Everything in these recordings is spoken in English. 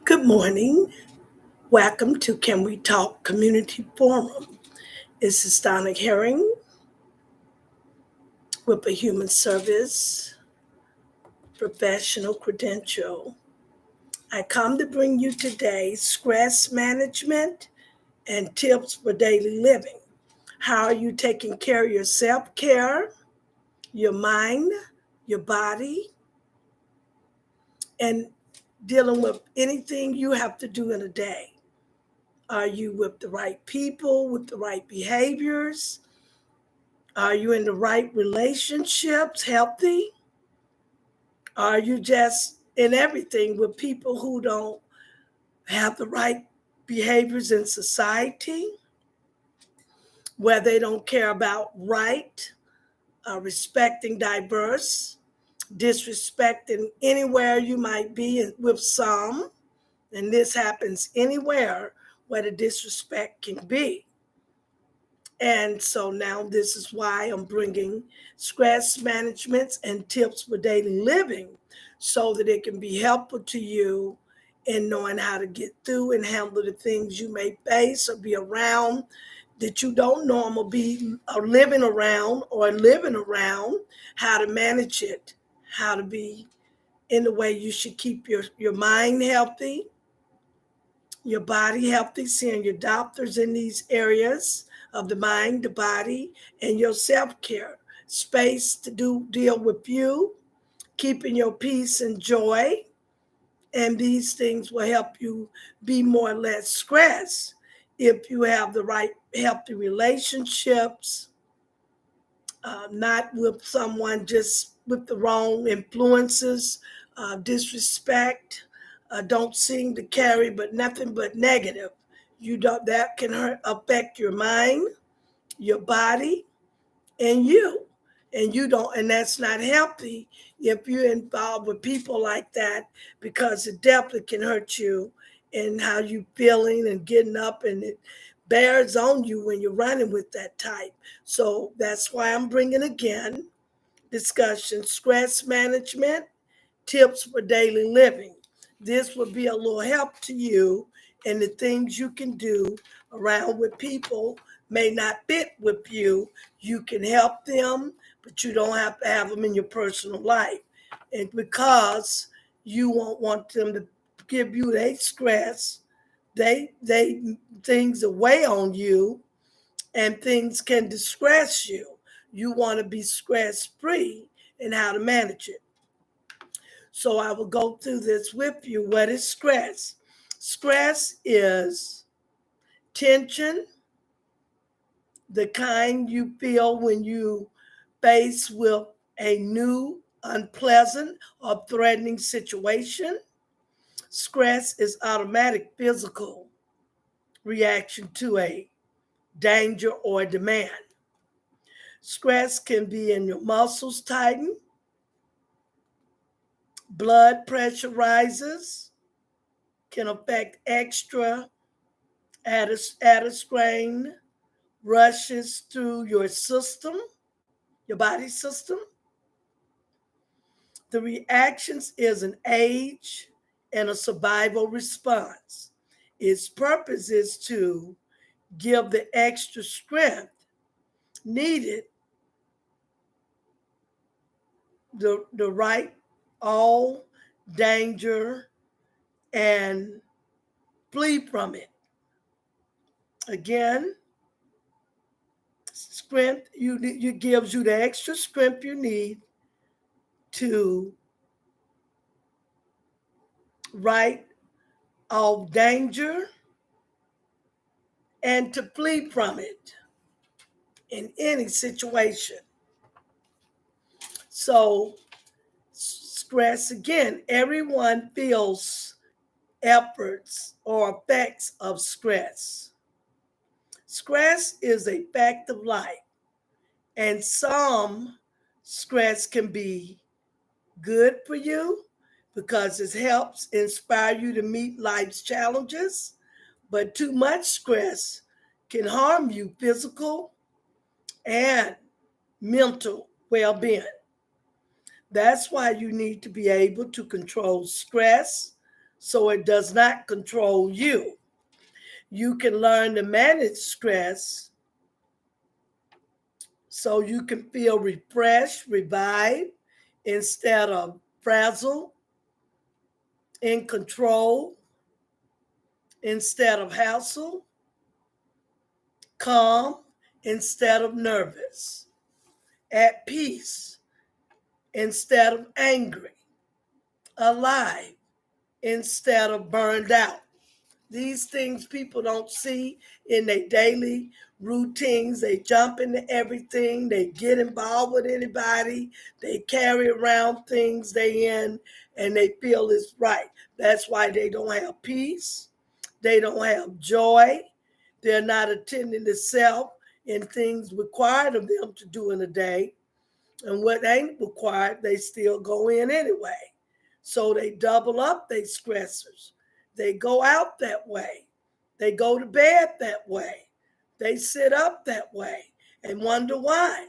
Good morning. Welcome to Can We Talk Community Forum. This is Donna Herring with a human service professional credential. I come to bring you today stress management and tips for daily living. How are you taking care of your self-care, your mind, your body, and dealing with anything you have to do in a day? Are you with the right people, with the right behaviors? Are you in the right relationships, healthy? Are you just in everything with people who don't have the right behaviors in society, where they don't care about right, respecting diverse, disrespecting anywhere you might be with some, and this happens anywhere where the disrespect can be. And so now this is why I'm bringing stress management and tips for daily living so that it can be helpful to you in knowing how to get through and handle the things you may face or be around that you don't normally be living around, how to manage it, how to be in the way you should keep your mind healthy, your body healthy, seeing your doctors in these areas of the mind, the body, and your self-care. Space to deal with you, keeping your peace and joy. And these things will help you be more or less stressed if you have the right healthy relationships, not with someone just with the wrong influences, disrespect, don't seem to carry but nothing but negative. You don't that can affect your mind, your body, and you. And you don't, and that's not healthy if you're involved with people like that, because it definitely can hurt you and how you feeling and getting up, and it bears on you when you're running with that type. So that's why I'm bringing again discussion, stress management, tips for daily living. This will be a little help to you and the things you can do around with people may not fit with you. You can help them, but you don't have to have them in your personal life. And because you won't want them to give you their stress, they things away on you and things can distress you. You want to be stress free and how to manage it. So I will go through this with you. What is stress? Stress is tension, the kind you feel when you face with a new, unpleasant, or threatening situation. Stress is automatic physical reaction to a danger or demand. Stress can be in your muscles tighten, blood pressure rises, can affect extra at a strain, rushes through your system, your body system. The reactions is an age and a survival response. Its purpose is to give the extra strength needed, the right all danger and flee from it. Again, strength you gives you the extra strength you need to right off danger and to flee from it in any situation. So stress, again, everyone feels efforts or effects of stress. Stress is a fact of life, and some stress can be good for you because it helps inspire you to meet life's challenges, but too much stress can harm you physical and mental well-being. That's why you need to be able to control stress so it does not control you. You can learn to manage stress so you can feel refreshed, revived, instead of frazzled, in control, instead of hassle, calm, instead of nervous, at peace, instead of angry, alive, instead of burned out. These things people don't see in their daily routines. They jump into everything. They get involved with anybody. They carry around things they in and they feel it's right. That's why they don't have peace. They don't have joy. They're not attending to self and things required of them to do in a day. And what ain't required, they still go in anyway. So they double up their stressors. They go out that way. They go to bed that way. They sit up that way and wonder why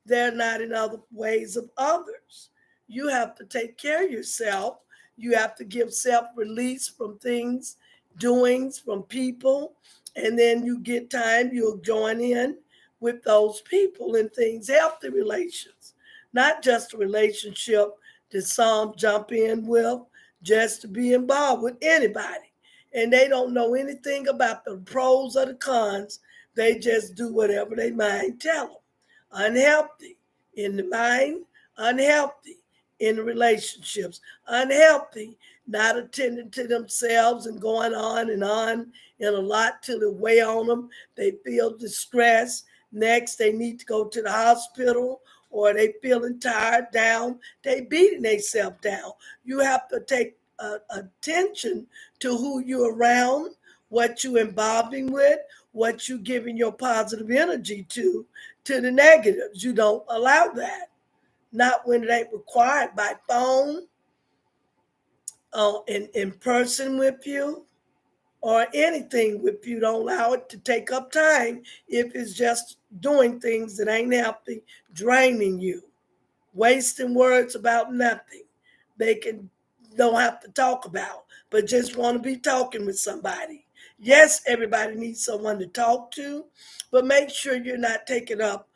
they're not in other ways of others. You have to take care of yourself. You have to give self release from things, doings, from people. And then you get time, you'll join in with those people and things, healthy relations, not just a relationship that some jump in with just to be involved with anybody. And they don't know anything about the pros or the cons. They just do whatever they mind tell them. Unhealthy in the mind, unhealthy in the relationships, unhealthy, not attending to themselves and going on and a lot till it weigh on them. They feel distressed. Next, they need to go to the hospital or they feeling tired, down. They beating themselves down. You have to take attention to who you're around, what you involving with, what you giving your positive energy to the negatives. You don't allow that. Not when it ain't required by phone, in person with you, or anything with you. Don't allow it to take up time if it's just doing things that ain't healthy, draining you, wasting words about nothing. They don't have to talk about, but just want to be talking with somebody. Yes, everybody needs someone to talk to, but make sure you're not taking up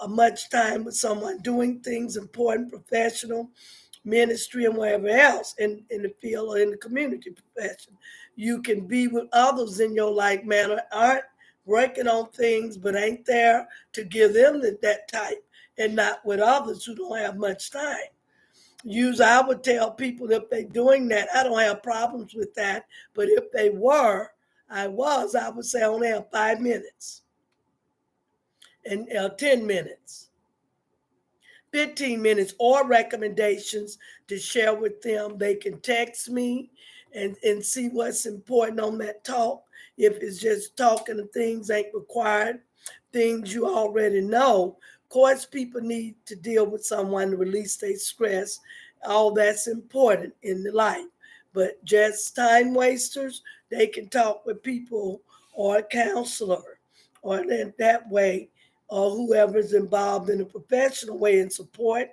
much time with someone doing things important, professional, ministry, and wherever else in the field or in the community profession. You can be with others in your like manner, aren't working on things, but ain't there to give them that type, and not with others who don't have much time. I would tell people if they're doing that, I don't have problems with that. But if they were, I would say I only have 5 minutes and 10 minutes. 15 minutes or recommendations to share with them. They can text me and see what's important on that talk. If it's just talking and things ain't required, things you already know. Of course, people need to deal with someone to release their stress. All that's important in the life. But just time wasters, they can talk with people or a counselor or that way, or whoever's involved in a professional way in support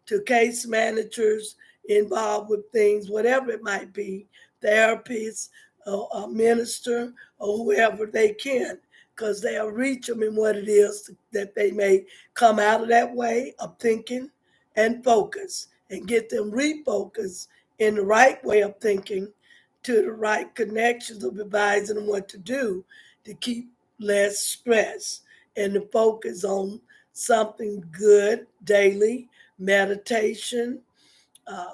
to case managers involved with things, whatever it might be, therapists, a minister, or whoever they can, because they'll reach them in what it is that they may come out of that way of thinking and focus and get them refocused in the right way of thinking to the right connections of advising them what to do to keep less stress and to focus on something good daily, meditation, uh,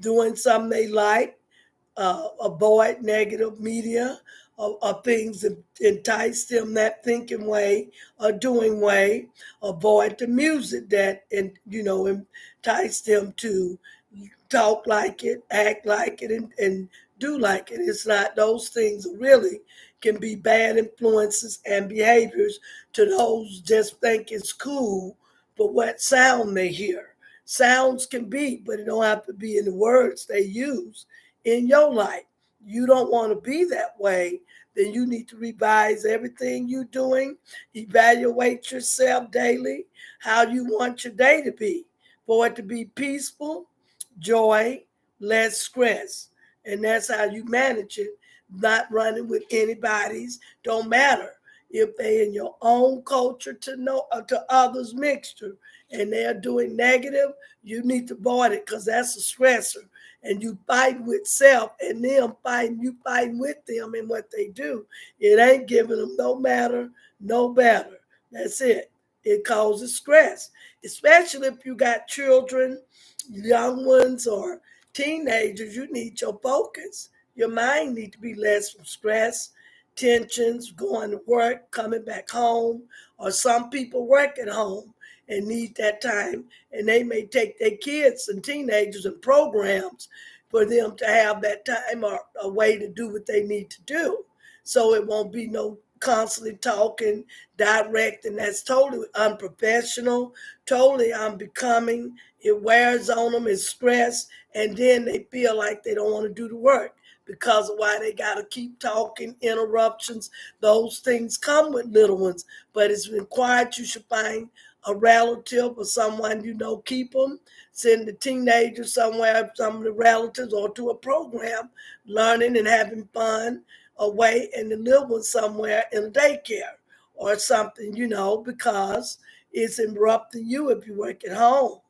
doing something they like, avoid negative media or things that entice them that thinking way or doing way, avoid the music that entice them to talk like it, act like it, and do like it. It's not those things really can be bad influences and behaviors to those just think it's cool for what sound they hear. Sounds can be, but it don't have to be in the words they use in your life. You don't want to be that way, then you need to revise everything you're doing, evaluate yourself daily, how you want your day to be, for it to be peaceful, joy, less stress. And that's how you manage it. Not running with anybody's, don't matter if they in your own culture to others mixture and they're doing negative, you need to avoid it because that's a stressor. And you fight with self and them fighting, you fighting with them and what they do. It ain't giving them no matter, no better. That's it. It causes stress, especially if you got children, young ones, or teenagers. You need your focus. Your mind needs to be less from stress, tensions, going to work, coming back home, or some people work at home and need that time, and they may take their kids and teenagers and programs for them to have that time or a way to do what they need to do. So it won't be no constantly talking direct, and that's totally unprofessional, totally unbecoming. It wears on them, it's stress, and then they feel like they don't want to do the work because of why they got to keep talking, interruptions. Those things come with little ones, but it's required you should find a relative or someone you know, keep them, send the teenager somewhere, some of the relatives, or to a program, learning and having fun away, and the little one somewhere in a daycare or something, because it's interrupting you if you work at home.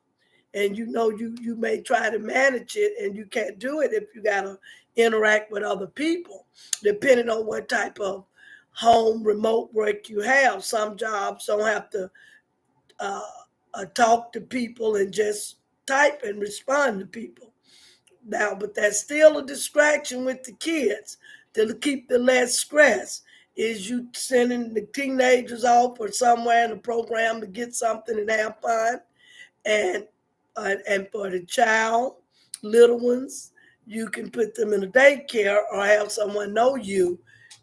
And you may try to manage it and you can't do it if you got to interact with other people, depending on what type of home remote work you have. Some jobs don't have to uh, talk to people and just type and respond to people now, but that's still a distraction with the kids to keep the less stress. Is you sending the teenagers off or somewhere in a program to get something and have fun, and for the child, little ones, you can put them in a daycare or have someone know you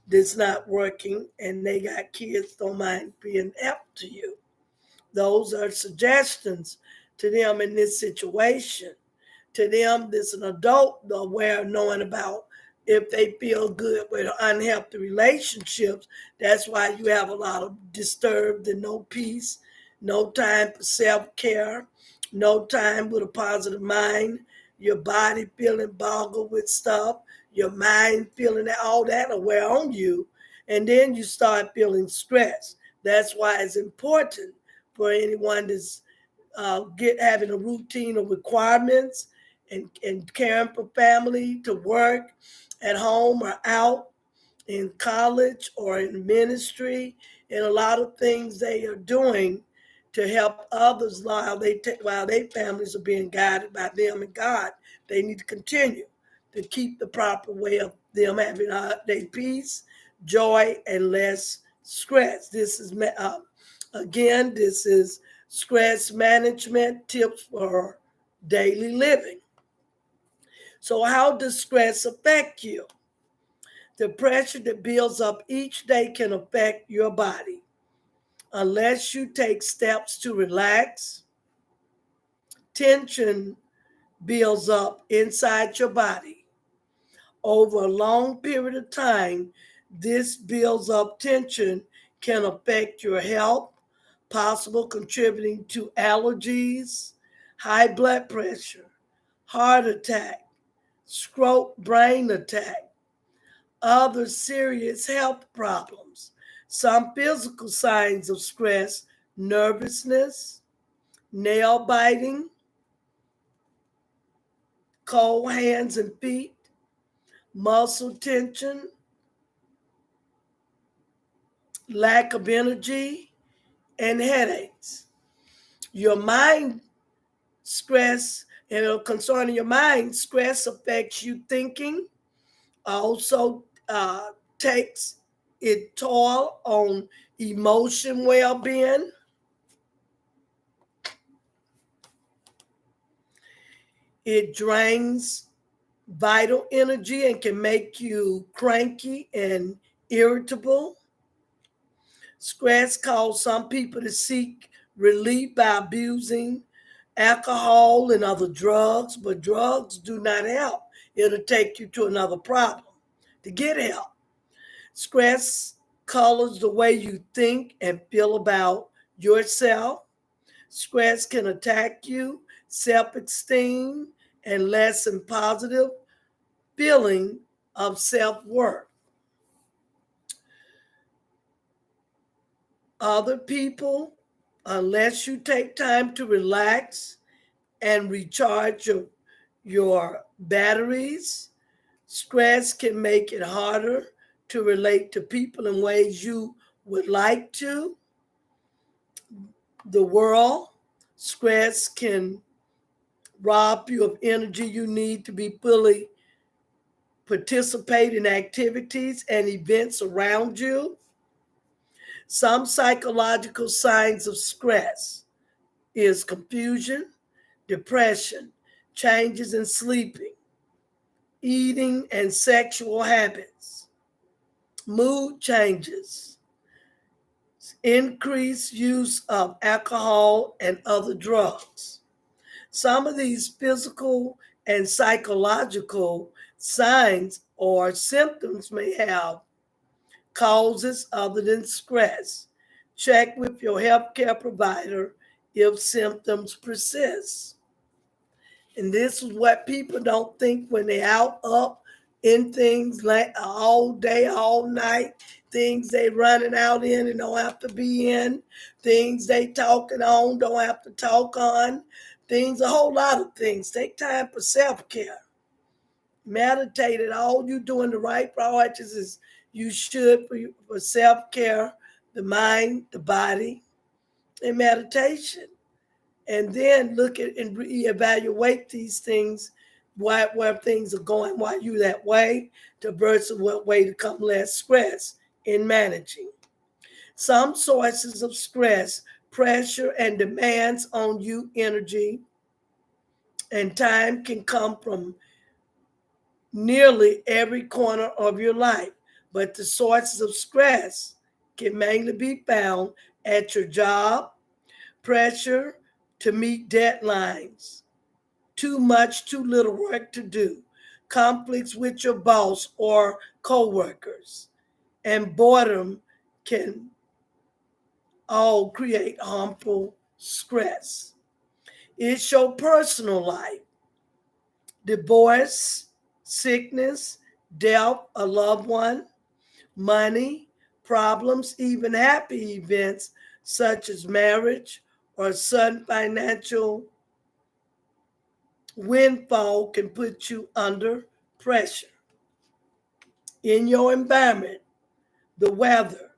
that's not working and they got kids don't mind being help to you. Those are suggestions to them in this situation. To them, this an adult aware of knowing about if they feel good with unhealthy relationships. That's why you have a lot of disturbed and no peace, no time for self-care, no time with a positive mind, your body feeling boggled with stuff, your mind feeling all that aware on you, and then you start feeling stressed. That's why it's important for anyone that's having a routine of requirements and caring for family, to work at home or out in college or in ministry, and a lot of things they are doing to help others while their families are being guided by them and God. They need to continue to keep the proper way of them having their peace, joy, and less stress. This is stress management tips for daily living. So how does stress affect you? The pressure that builds up each day can affect your body. Unless you take steps to relax, tension builds up inside your body. Over a long period of time, this builds up tension can affect your health, possible contributing to allergies, high blood pressure, heart attack, stroke, brain attack, other serious health problems. Some physical signs of stress: nervousness, nail biting, cold hands and feet, muscle tension, lack of energy, and headaches. Your mind stress, concerning your mind, stress affects you thinking, also takes it toll on emotion well-being. It drains vital energy and can make you cranky and irritable. Stress causes some people to seek relief by abusing alcohol and other drugs, but drugs do not help. It'll take you to another problem to get help. Stress colors the way you think and feel about yourself. Stress can attack you, self-esteem, and lessen positive feeling of self-worth. Other people, unless you take time to relax and recharge your batteries, stress can make it harder to relate to people in ways you would like to. The world, stress can rob you of energy you need to be fully participate in activities and events around you. Some psychological signs of stress is confusion, depression, changes in sleeping, eating and sexual habits, mood changes, increased use of alcohol and other drugs. Some of these physical and psychological signs or symptoms may have causes other than stress. Check with your healthcare provider if symptoms persist. And this is what people don't think when they're out up in things like all day, all night, things they running out in and don't have to be in, things they talking on, don't have to talk on, things, a whole lot of things. Take time for self-care. Meditate it. All you doing the right priorities is you should for self-care, the mind, the body, and meditation. And then look at and reevaluate these things, where things are going, why you that way, to versus what way to come less stress in managing. Some sources of stress, pressure, and demands on you energy and time can come from nearly every corner of your life, but the sources of stress can mainly be found at your job, pressure to meet deadlines, too much, too little work to do, conflicts with your boss or coworkers, and boredom can all create harmful stress. It's your personal life, divorce, sickness, death, a loved one, money, problems, even happy events such as marriage or sudden financial windfall can put you under pressure. In your environment, the weather,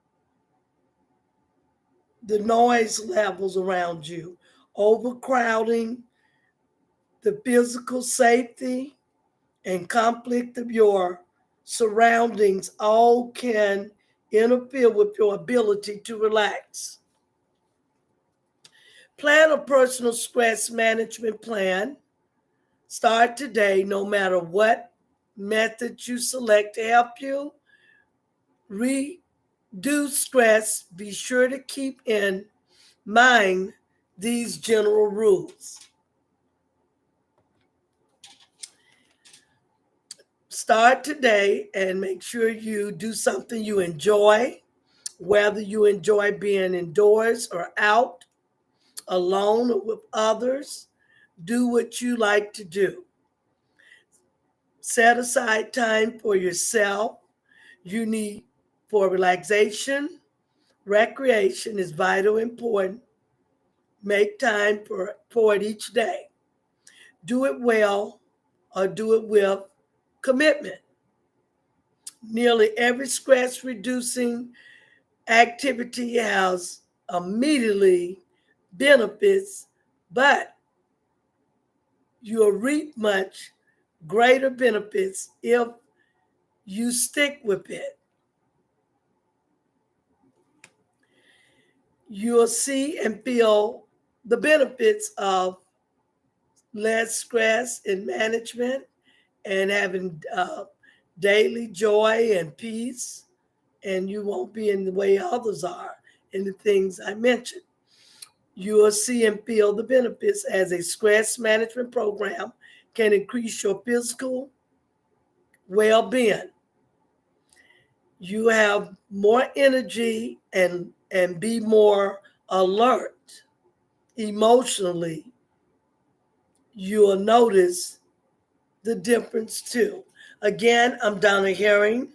the noise levels around you, overcrowding, the physical safety and conflict of your surroundings all can interfere with your ability to relax. Plan a personal stress management plan. Start today, no matter what method you select to help you reduce stress. Be sure to keep in mind these general rules. Start today and make sure you do something you enjoy, whether you enjoy being indoors or out, alone or with others. Do what you like to do. Set aside time for yourself. You need for relaxation. Recreation is vital important. Make time for it each day. Do it well or do it with commitment. Nearly every stress reducing activity has immediately benefits, but you'll reap much greater benefits if you stick with it. You'll see and feel the benefits of less stress in management and having daily joy and peace, and you won't be in the way others are in the things I mentioned. You will see and feel the benefits as a stress management program can increase your physical well-being. You have more energy and be more alert emotionally. You'll notice the difference too. Again, I'm Donna Herring,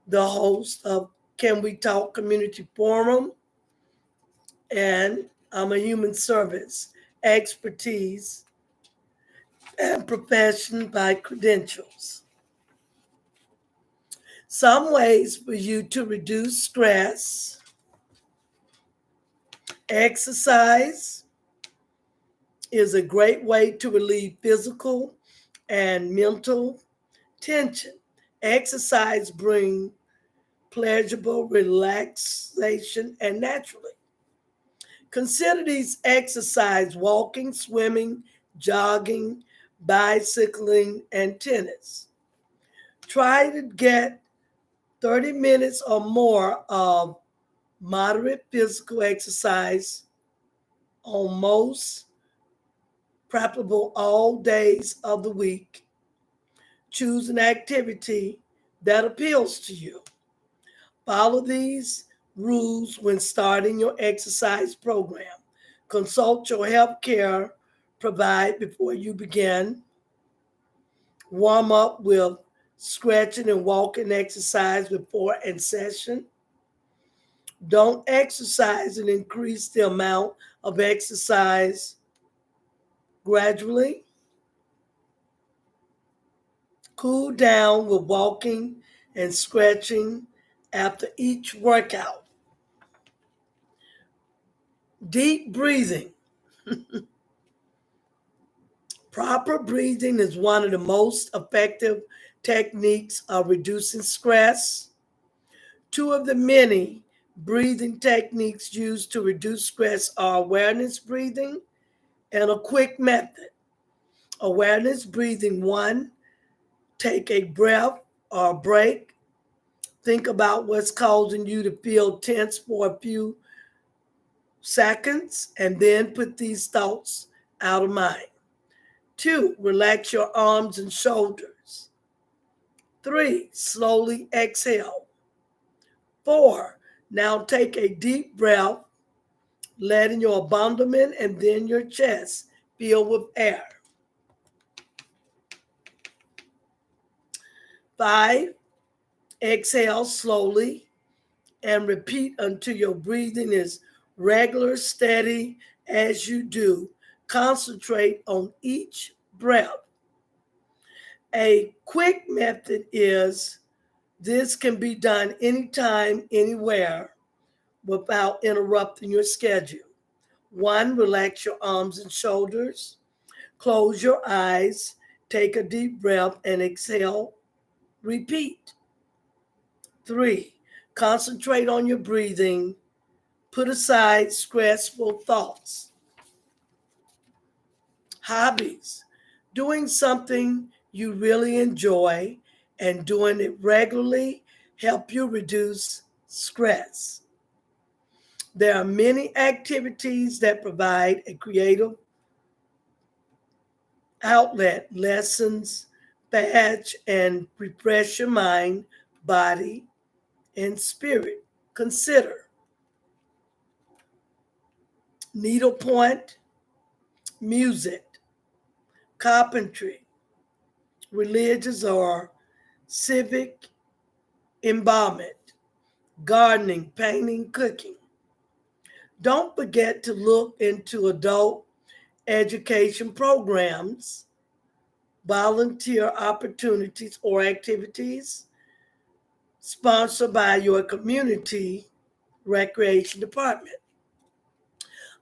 the host of Can We Talk Community Forum, and I'm a human service expertise and profession by credentials. Some ways for you to reduce stress: exercise is a great way to relieve physical and mental tension. Exercise brings pleasurable relaxation and naturally. Consider these exercise: walking, swimming, jogging, bicycling, and tennis. Try to get 30 minutes or more of moderate physical exercise on most, preferable all days of the week. Choose an activity that appeals to you. Follow these rules when starting your exercise program. Consult your health care provider before you begin. Warm up with stretching and walking exercise before and session. Don't exercise and increase the amount of exercise gradually. Cool down with walking and stretching after each workout. Deep breathing. Proper breathing is one of the most effective techniques of reducing stress. Two of the many breathing techniques used to reduce stress are awareness breathing and a quick method. Awareness breathing: one, take a breath or a break. Think about what's causing you to feel tense for a few seconds and then put these thoughts out of mind. Two, relax your arms and shoulders. Three, slowly exhale. Four, now take a deep breath, letting your abdomen and then your chest fill with air. Five, exhale slowly and repeat until your breathing is regular, steady. As you do, concentrate on each breath. A quick method is: this can be done anytime, anywhere, without interrupting your schedule. One, relax your arms and shoulders. Close your eyes. Take a deep breath and exhale. Repeat. Three, concentrate on your breathing. Put aside stressful thoughts. Hobbies: doing something you really enjoy and doing it regularly help you reduce stress. There are many activities that provide a creative outlet: lessons, badge, and refresh your mind, body, and spirit. Consider needlepoint, music, carpentry, religious or civic embalmment, gardening, painting, cooking. Don't forget to look into adult education programs, volunteer opportunities, or activities sponsored by your community recreation department.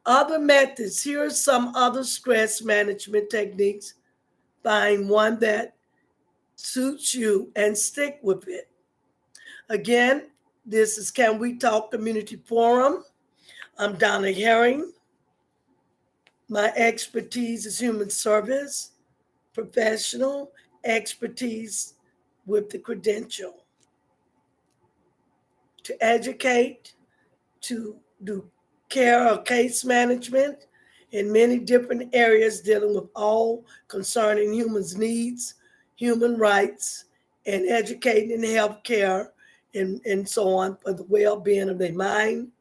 Other methods: here are some other stress management techniques. Find one that suits you and stick with it. Again, this is Can We Talk Community Forum. I'm Donna Herring. My expertise is human service, professional expertise with the credential to educate, to do care or case management in many different areas dealing with all concerning humans' needs, human rights, and educating in healthcare and so on for the well-being of their mind,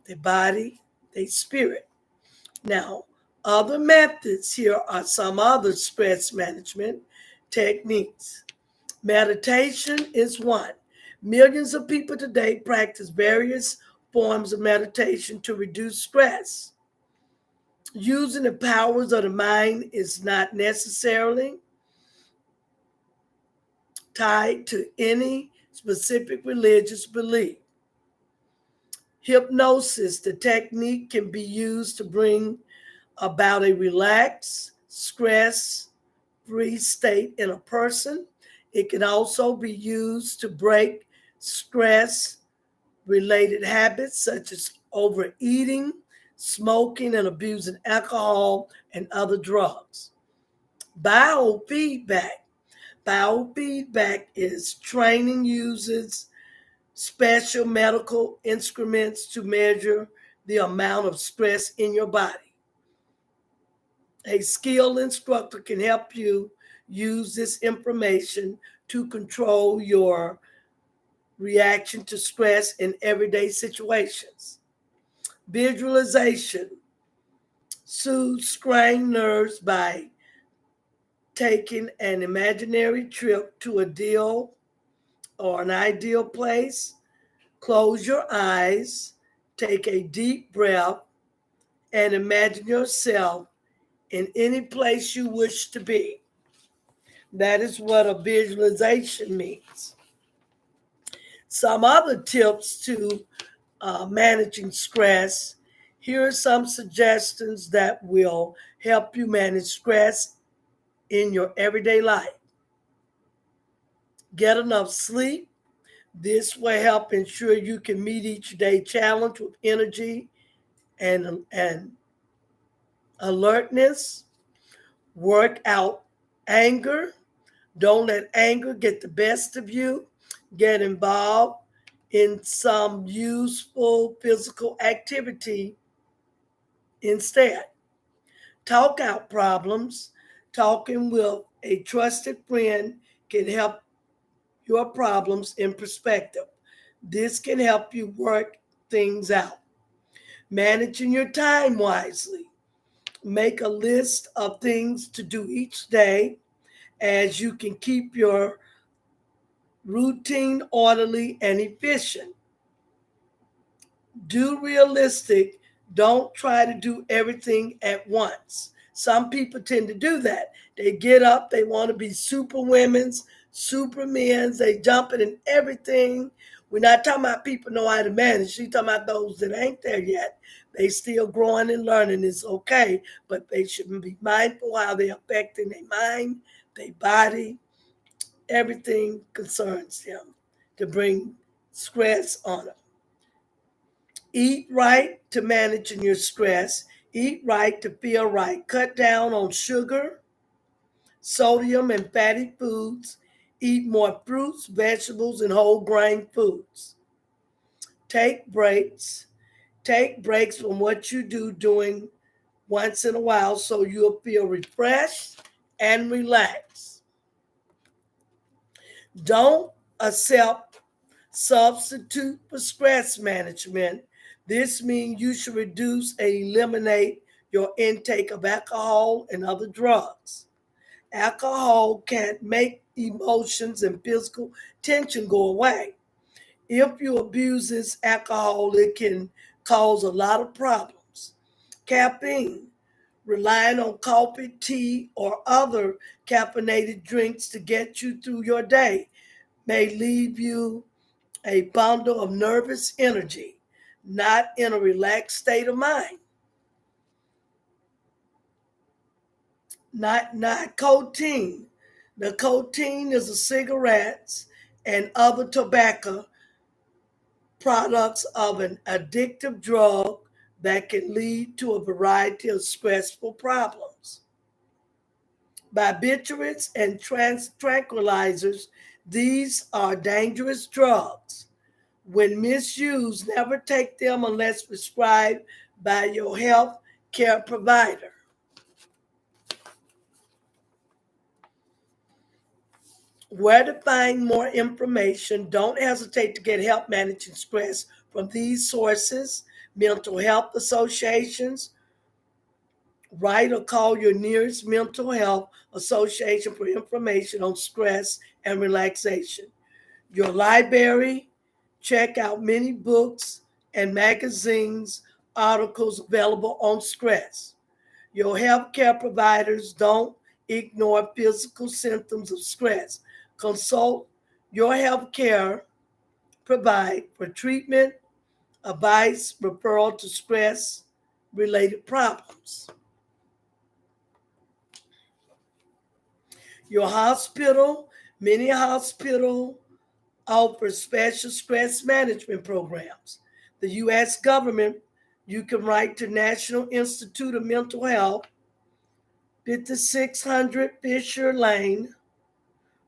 their body, their spirit. Now, other methods: here are some other stress management techniques. Meditation is one. Millions of people today practice various forms of meditation to reduce stress. Using the powers of the mind is not necessarily tied to any specific religious belief. Hypnosis, the technique, can be used to bring about a relaxed, stress-free state in a person. It can also be used to break stress-related habits such as overeating, smoking, and abusing alcohol and other drugs. Biofeedback. Biofeedback is training uses special medical instruments to measure the amount of stress in your body. A skilled instructor can help you use this information to control your reaction to stress in everyday situations. Visualization soothes strained nerves by taking an imaginary trip to a deal or an ideal place. Close your eyes, take a deep breath, and imagine yourself in any place you wish to be. That is what a visualization means. Some other tips to managing stress. Here are some suggestions that will help you manage stress in your everyday life. Get enough sleep. This will help ensure you can meet each day challenge with energy and alertness. Work out anger. Don't let anger get the best of you. Get involved in some useful physical activity instead. Talk out problems. Talking with a trusted friend can help your problems in perspective. This can help you work things out. Managing your time wisely. Make a list of things to do each day as you can keep your routine orderly and efficient. Do realistic. Don't try to do everything at once. Some people tend to do that. They get up, they want to be super women's, supermen's, they jumping in everything. We're not talking about people know how to manage. We're talking about those that ain't there yet. They still growing and learning. It's okay, but they should be mindful how they're affecting their mind, their body, everything concerns them to bring stress on them. Eat right to managing your stress. Eat right to feel right. Cut down on sugar, sodium, and fatty foods. Eat more fruits, vegetables, and whole grain foods. Take breaks. Take breaks from what you do doing once in a while so you'll feel refreshed and relaxed. Don't accept substitute for stress management. This means you should reduce and eliminate your intake of alcohol and other drugs. Alcohol can't make emotions and physical tension go away. If you abuse this alcohol, it can cause a lot of problems. Caffeine, relying on coffee, tea, or other caffeinated drinks to get you through your day may leave you a bundle of nervous energy, not in a relaxed state of mind. Not nicotine. Nicotine is a cigarettes and other tobacco products of an addictive drug that can lead to a variety of stressful problems. Barbiturates and tranquilizers, these are dangerous drugs. When misused, never take them unless prescribed by your health care provider. Where to find more information, don't hesitate to get help managing stress from these sources: mental health associations, Write or call your nearest mental health association for information on stress and relaxation. Your library, check out many books and magazines, articles available on stress. Your healthcare providers, don't ignore physical symptoms of stress. Consult your healthcare provider for treatment, advice, referral to stress related problems. Your hospital, many hospitals offer special stress management programs. The U.S. government, you can write to National Institute of Mental Health, 5600 Fisher Lane,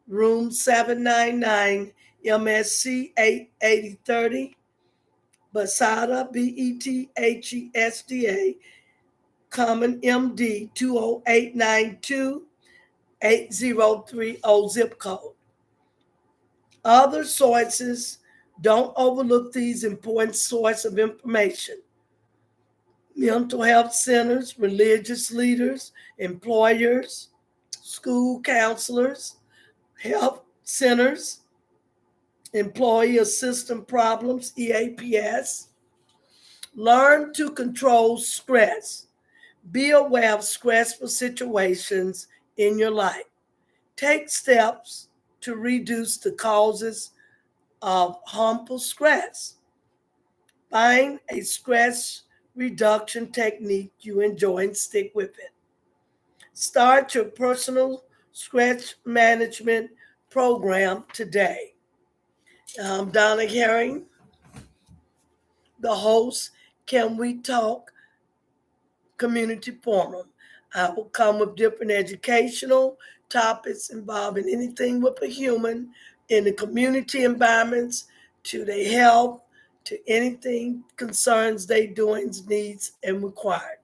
room 799, MSC 88030, Bethesda, Bethesda, Common MD 20892, 8030 zip code. Other sources, don't overlook these important sources of information. Mental health centers, religious leaders, employers, school counselors, health centers, employee assistance problems, EAPS. Learn to control stress. Be aware of stressful situations in your life. Take steps to reduce the causes of harmful stress. Find a stress reduction technique you enjoy and stick with it. Start your personal stress management program today. I'm Donna Herring, the host, Can We Talk Community Forum. I will come with different educational topics involving anything with a human in the community environments, to their health, to anything concerns their doings, needs, and required.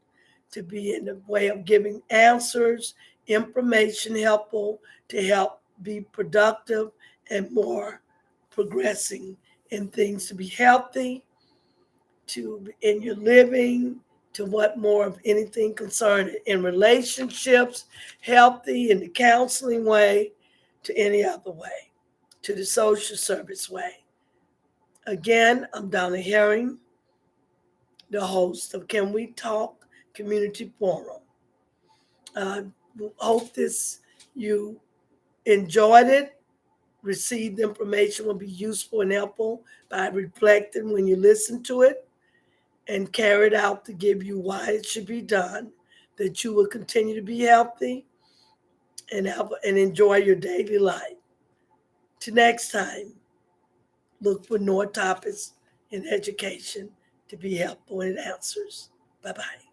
To be in the way of giving answers, information helpful to help be productive and more progressing in things to be healthy, to in your living, to what more of anything concerning in relationships, healthy in the counseling way, to any other way, to the social service way. Again, I'm Donna Herring, the host of Can We Talk Community Forum. I hope you enjoyed it, received information will be useful and helpful by reflecting when you listen to it, and carried out to give you why it should be done, that you will continue to be healthy and enjoy your daily life. Till next time, look for more topics in education to be helpful in answers. Bye-bye.